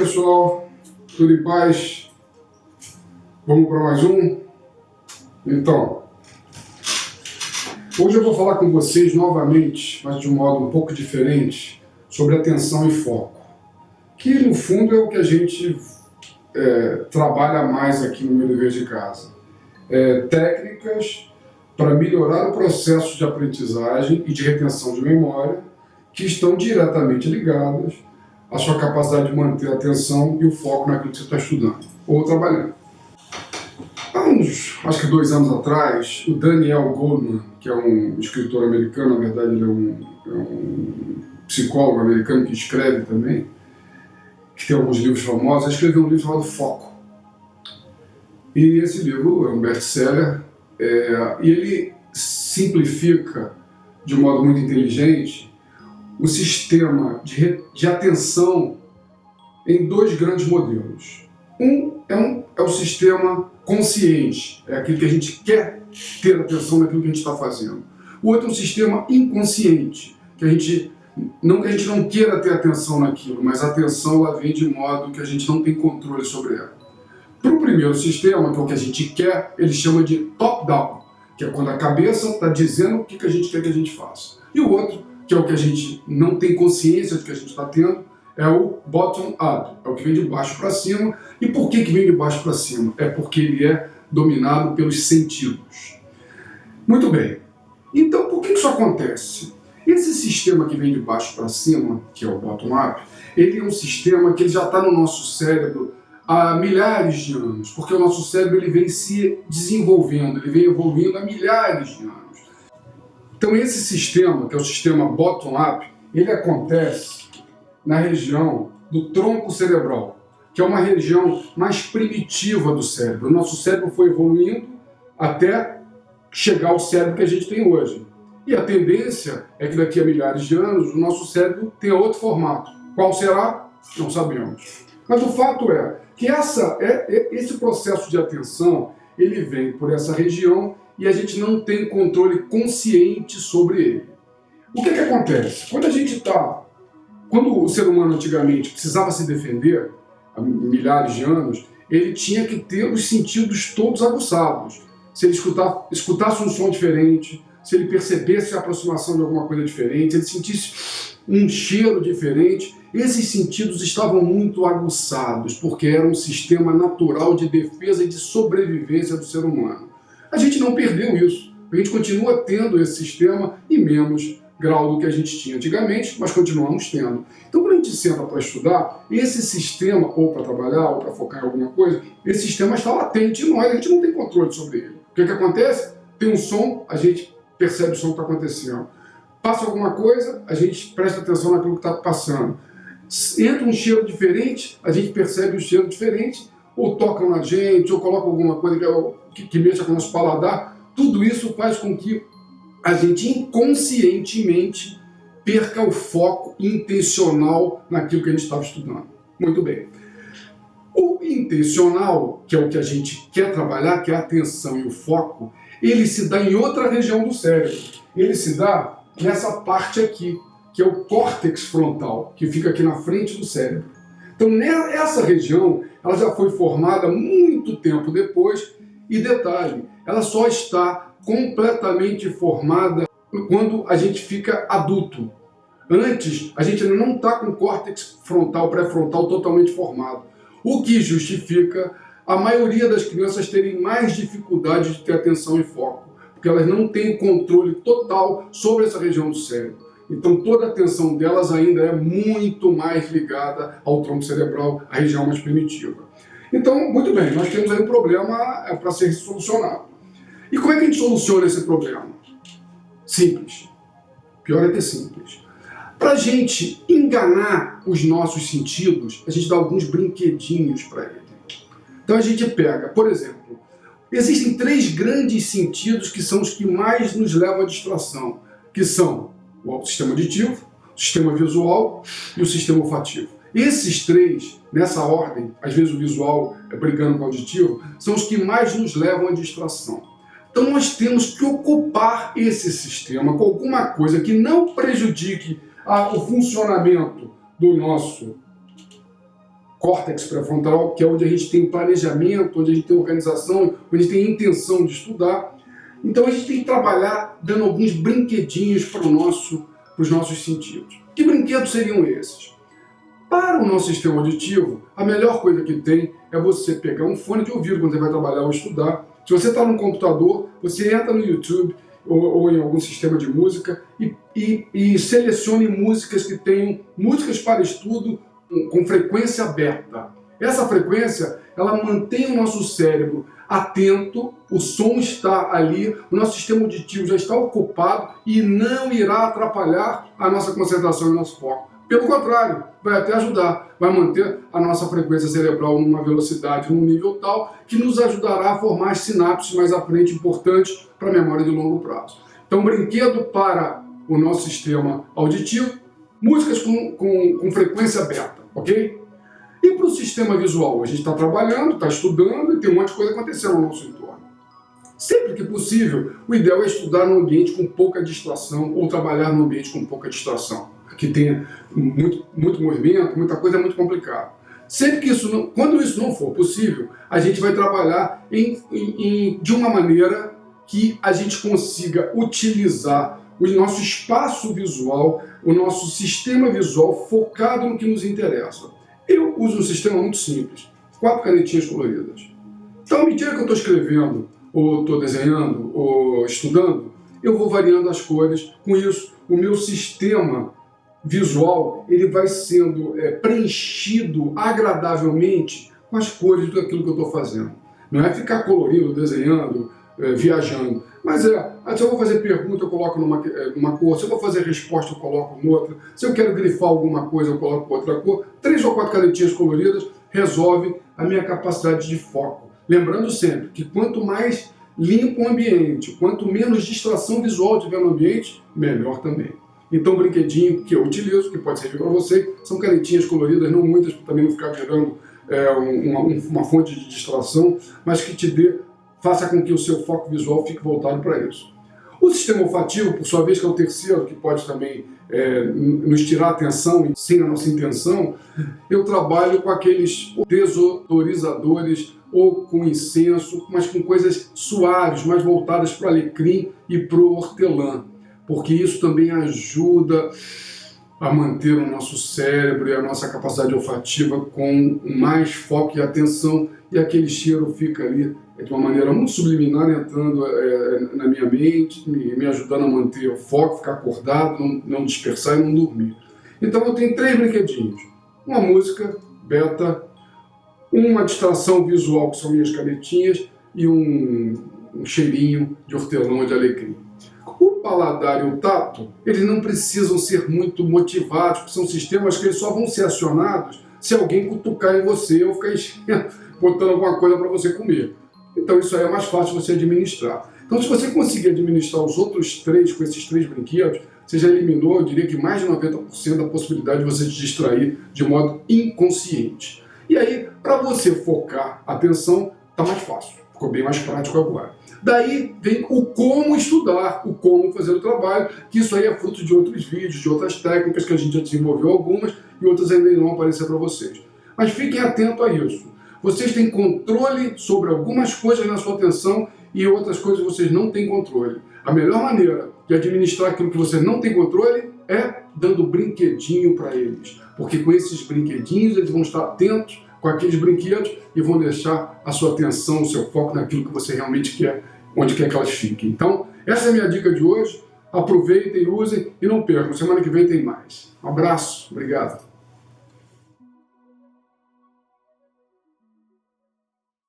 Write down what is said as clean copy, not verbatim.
pessoal, tudo em paz? Vamos para mais um? Então, hoje eu vou falar com vocês novamente, mas de um modo um pouco diferente, sobre atenção e foco, que no fundo é o que a gente trabalha mais aqui no meu dever de casa. Técnicas para melhorar o processo de aprendizagem e de retenção de memória, que estão diretamente ligadas à sua capacidade de manter a atenção e o foco naquilo que você está estudando ou trabalhando. Há acho que 2 anos atrás, o Daniel Goleman, que é um escritor americano, na verdade ele é um psicólogo americano que escreve também, que tem alguns livros famosos, ele escreveu um livro chamado Foco. E esse livro é um best-seller, e ele simplifica, de um modo muito inteligente, o sistema de atenção em 2 grandes modelos. Um é o sistema consciente, é aquele que a gente quer ter atenção naquilo que a gente está fazendo. O outro é um sistema inconsciente, que a gente não queira ter atenção naquilo, mas a atenção ela vem de modo que a gente não tem controle sobre ela. Para o primeiro sistema, que é o que a gente quer, ele chama de top-down, que é quando a cabeça está dizendo o que a gente quer que a gente faça. E o outro, que é o que a gente não tem consciência de que a gente está tendo, é o bottom-up, é o que vem de baixo para cima. E por que vem de baixo para cima? É porque ele é dominado pelos sentidos. Muito bem. Então, por que isso acontece? Esse sistema que vem de baixo para cima, que é o bottom-up, ele é um sistema que ele já está no nosso cérebro há milhares de anos, porque o nosso cérebro ele vem se desenvolvendo, ele vem evoluindo há milhares de anos. Então esse sistema, que é o sistema bottom-up, ele acontece na região do tronco cerebral, que é uma região mais primitiva do cérebro. O nosso cérebro foi evoluindo até chegar ao cérebro que a gente tem hoje. E a tendência é que daqui a milhares de anos o nosso cérebro tenha outro formato. Qual será? Não sabemos. Mas o fato é que esse processo de atenção, ele vem por essa região e a gente não tem controle consciente sobre ele. O que acontece? Quando o ser humano antigamente precisava se defender, há milhares de anos, ele tinha que ter os sentidos todos aguçados. Se ele escutasse um som diferente, se ele percebesse a aproximação de alguma coisa diferente, se ele sentisse um cheiro diferente, esses sentidos estavam muito aguçados, porque era um sistema natural de defesa e de sobrevivência do ser humano. A gente não perdeu isso, a gente continua tendo esse sistema em menos grau do que a gente tinha antigamente, mas continuamos tendo. Então, quando a gente senta para estudar, esse sistema, ou para trabalhar, ou para focar em alguma coisa, esse sistema está latente em nós, a gente não tem controle sobre ele. O que acontece? Tem um som, a gente percebe o som que está acontecendo. Passa alguma coisa, a gente presta atenção naquilo que está passando. Entra um cheiro diferente, a gente percebe um cheiro diferente, ou tocam na gente, ou colocam alguma coisa que mexa com o nosso paladar. Tudo isso faz com que a gente inconscientemente perca o foco intencional naquilo que a gente estava estudando. Muito bem. O intencional, que é o que a gente quer trabalhar, que é a atenção e o foco, ele se dá em outra região do cérebro. Ele se dá nessa parte aqui, que é o córtex frontal, que fica aqui na frente do cérebro. Então, essa região, ela já foi formada muito tempo depois, e detalhe, ela só está completamente formada quando a gente fica adulto. Antes, a gente não está com o córtex frontal, pré-frontal totalmente formado, o que justifica a maioria das crianças terem mais dificuldade de ter atenção e foco, porque elas não têm controle total sobre essa região do cérebro. Então toda a atenção delas ainda é muito mais ligada ao tronco cerebral, a região mais primitiva. Então, muito bem, nós temos aí um problema para ser solucionado. E como é que a gente soluciona esse problema? Simples. Pior é que é simples. Para a gente enganar os nossos sentidos, a gente dá alguns brinquedinhos para ele. Então a gente pega, por exemplo, existem 3 grandes sentidos que são os que mais nos levam à distração, que são o sistema auditivo, o sistema visual e o sistema olfativo. Esses 3, nessa ordem, às vezes o visual brigando com o auditivo, são os que mais nos levam à distração. Então nós temos que ocupar esse sistema com alguma coisa que não prejudique o funcionamento do nosso córtex pré-frontal, que é onde a gente tem planejamento, onde a gente tem organização, onde a gente tem intenção de estudar. Então a gente tem que trabalhar dando alguns brinquedinhos para os nossos sentidos. Que brinquedos seriam esses? Para o nosso sistema auditivo, a melhor coisa que tem é você pegar um fone de ouvido quando você vai trabalhar ou estudar. Se você está no computador, você entra no YouTube ou em algum sistema de música e selecione músicas que tenham músicas para estudo com frequência aberta. Essa frequência, ela mantém o nosso cérebro atento, o som está ali, o nosso sistema auditivo já está ocupado e não irá atrapalhar a nossa concentração e o nosso foco. Pelo contrário, vai até ajudar, vai manter a nossa frequência cerebral numa velocidade, num nível tal, que nos ajudará a formar as sinapses mais à frente importantes para a memória de longo prazo. Então, brinquedo para o nosso sistema auditivo, músicas com frequência aberta, ok? E para o sistema visual, a gente está trabalhando, está estudando e tem um monte de coisa acontecendo no nosso entorno. Sempre que possível, o ideal é estudar num ambiente com pouca distração ou trabalhar num ambiente com pouca distração, que tenha muito movimento, muita coisa, é muito complicado. Sempre que quando isso não for possível, a gente vai trabalhar de uma maneira que a gente consiga utilizar o nosso espaço visual, o nosso sistema visual focado no que nos interessa. Eu uso um sistema muito simples, 4 canetinhas coloridas. Então, à medida que eu estou escrevendo, ou estou desenhando, ou estudando, eu vou variando as cores. Com isso, o meu sistema visual ele vai sendo preenchido agradavelmente com as cores daquilo que eu estou fazendo. Não é ficar colorindo, desenhando, viajando. Mas se eu vou fazer pergunta, eu coloco numa cor. Se eu vou fazer resposta, eu coloco noutra. Se eu quero grifar alguma coisa, eu coloco outra cor. 3 ou 4 canetinhas coloridas resolve a minha capacidade de foco. Lembrando sempre que quanto mais limpo o ambiente, quanto menos distração visual tiver no ambiente, melhor também. Então, o brinquedinho que eu utilizo, que pode servir para você, são canetinhas coloridas, não muitas, para também não ficar gerando uma fonte de distração, mas que faça com que o seu foco visual fique voltado para isso. O sistema olfativo, por sua vez, que é o terceiro, que pode também nos tirar a atenção sem a nossa intenção, eu trabalho com aqueles desodorizadores ou com incenso, mas com coisas suaves, mais voltadas para o alecrim e para o hortelã, porque isso também ajuda a manter o nosso cérebro e a nossa capacidade olfativa com mais foco e atenção, e aquele cheiro fica ali de uma maneira muito subliminar entrando na minha mente, me ajudando a manter o foco, ficar acordado, não dispersar e não dormir. Então eu tenho 3 brinquedinhos, uma música, beta, uma distração visual, que são minhas canetinhas, e um cheirinho de hortelã ou de alecrim. O paladar e o tato, eles não precisam ser muito motivados, porque são sistemas que eles só vão ser acionados se alguém cutucar em você ou ficar botando alguma coisa para você comer. Então isso aí é mais fácil você administrar. Então se você conseguir administrar os outros 3 com esses 3 brinquedos, você já eliminou, eu diria que mais de 90% da possibilidade de você se distrair de modo inconsciente. E aí, para você focar a atenção, está mais fácil, ficou bem mais prático agora. Daí vem o como estudar, o como fazer o trabalho, que isso aí é fruto de outros vídeos, de outras técnicas que a gente já desenvolveu algumas e outras ainda irão aparecer para vocês. Mas fiquem atentos a isso. Vocês têm controle sobre algumas coisas na sua atenção e outras coisas vocês não têm controle. A melhor maneira de administrar aquilo que vocês não têm controle é dando brinquedinho para eles. Porque com esses brinquedinhos eles vão estar atentos com aqueles brinquedos e vão deixar a sua atenção, o seu foco naquilo que você realmente quer, onde quer que elas fiquem. Então, essa é a minha dica de hoje. Aproveitem, usem e não percam. Semana que vem tem mais. Um abraço, obrigado.